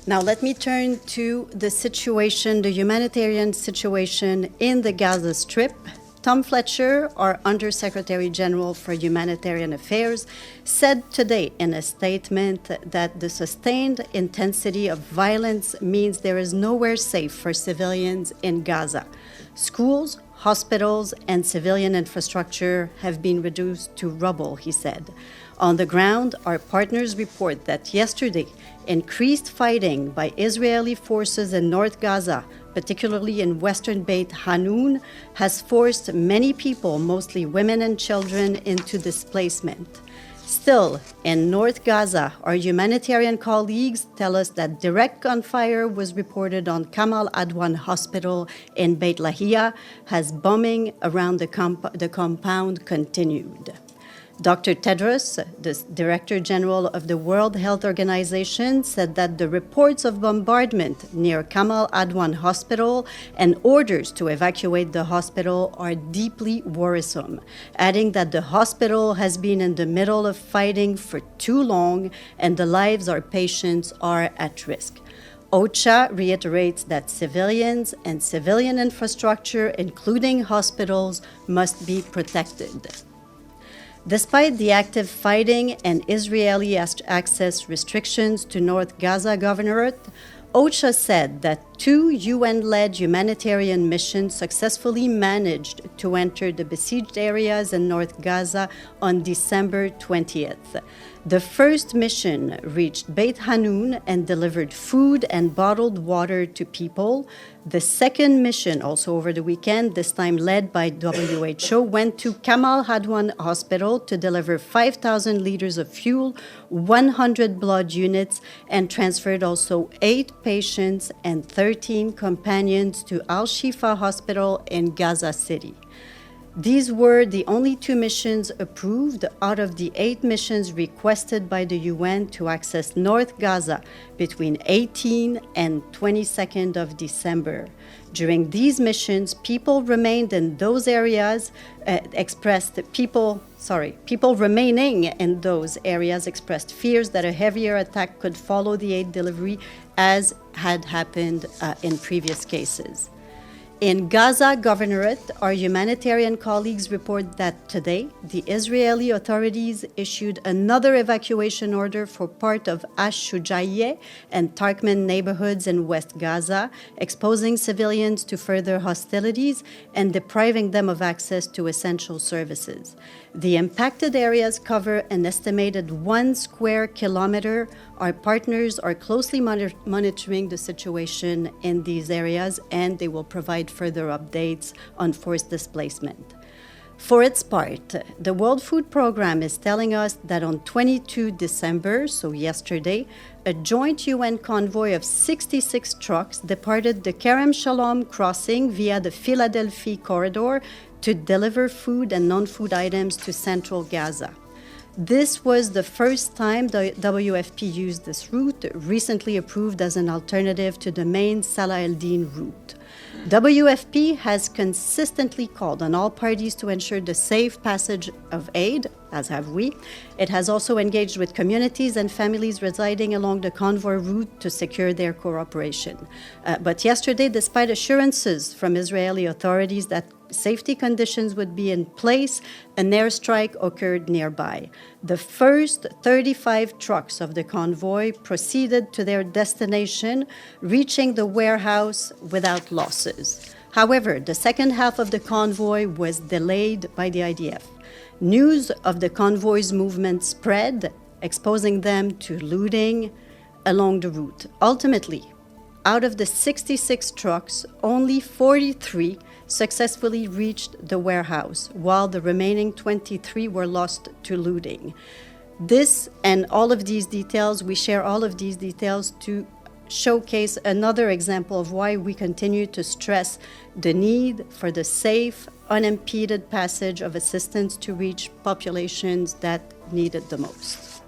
Now let me turn to the situation, the humanitarian situation in the Gaza Strip. Tom Fletcher, our Undersecretary General for Humanitarian Affairs, said today in a statement that the sustained intensity of violence means there is nowhere safe for civilians in Gaza. Schools, hospitals, and civilian infrastructure have been reduced to rubble, he said. On the ground, our partners report that yesterday, increased fighting by Israeli forces in North Gaza, particularly in western Beit Hanun, has forced many people, mostly women and children, into displacement. Still, in North Gaza, our humanitarian colleagues tell us that direct gunfire was reported on Kamal Adwan Hospital in Beit Lahia as bombing around the compound continued. Dr. Tedros, the Director General of the World Health Organization, said that the reports of bombardment near Kamal Adwan Hospital and orders to evacuate the hospital are deeply worrisome, adding that the hospital has been in the middle of fighting for too long and the lives of patients are at risk. OCHA reiterates that civilians and civilian infrastructure, including hospitals, must be protected. Despite the active fighting and Israeli access restrictions to North Gaza Governorate, OCHA said that 2 UN-led humanitarian missions successfully managed to enter the besieged areas in North Gaza on December 20th. The first mission reached Beit Hanun and delivered food and bottled water to people. The second mission, also over the weekend, this time led by WHO, went to Kamal Adwan Hospital to deliver 5,000 liters of fuel, 100 blood units, and transferred also 8 patients and 13 companions to Al-Shifa Hospital in Gaza City. These were the only 2 missions approved out of the 8 missions requested by the UN to access North Gaza between 18 and 22nd of December. During these missions, people remained in those areas, people remaining in those areas expressed fears that a heavier attack could follow the aid delivery, as had happened in previous cases. In Gaza Governorate, our humanitarian colleagues report that today, the Israeli authorities issued another evacuation order for part of Ash-Shujaiye and Tarkman neighborhoods in West Gaza, exposing civilians to further hostilities and depriving them of access to essential services. The impacted areas cover an estimated 1 square kilometer. Our partners are closely monitoring the situation in these areas, and they will provide further updates on forced displacement. For its part, the World Food Programme is telling us that on 22 December, so yesterday, a joint UN convoy of 66 trucks departed the Kerem Shalom crossing via the Philadelphia corridor to deliver food and non-food items to central Gaza. This was the first time the WFP used this route, recently approved as an alternative to the main Salah el-Din route. WFP has consistently called on all parties to ensure the safe passage of aid, as have we. It has also engaged with communities and families residing along the convoy route to secure their cooperation. But yesterday, despite assurances from Israeli authorities that safety conditions would be in place, an airstrike occurred nearby. The first 35 trucks of the convoy proceeded to their destination, reaching the warehouse without losses. However, the second half of the convoy was delayed by the IDF. News of the convoy's movement spread, exposing them to looting along the route. Ultimately, out of the 66 trucks, only 43 successfully reached the warehouse, while the remaining 23 were lost to looting. This and all of these details, we share all of these details to showcase another example of why we continue to stress the need for the safe, unimpeded passage of assistance to reach populations that need it the most.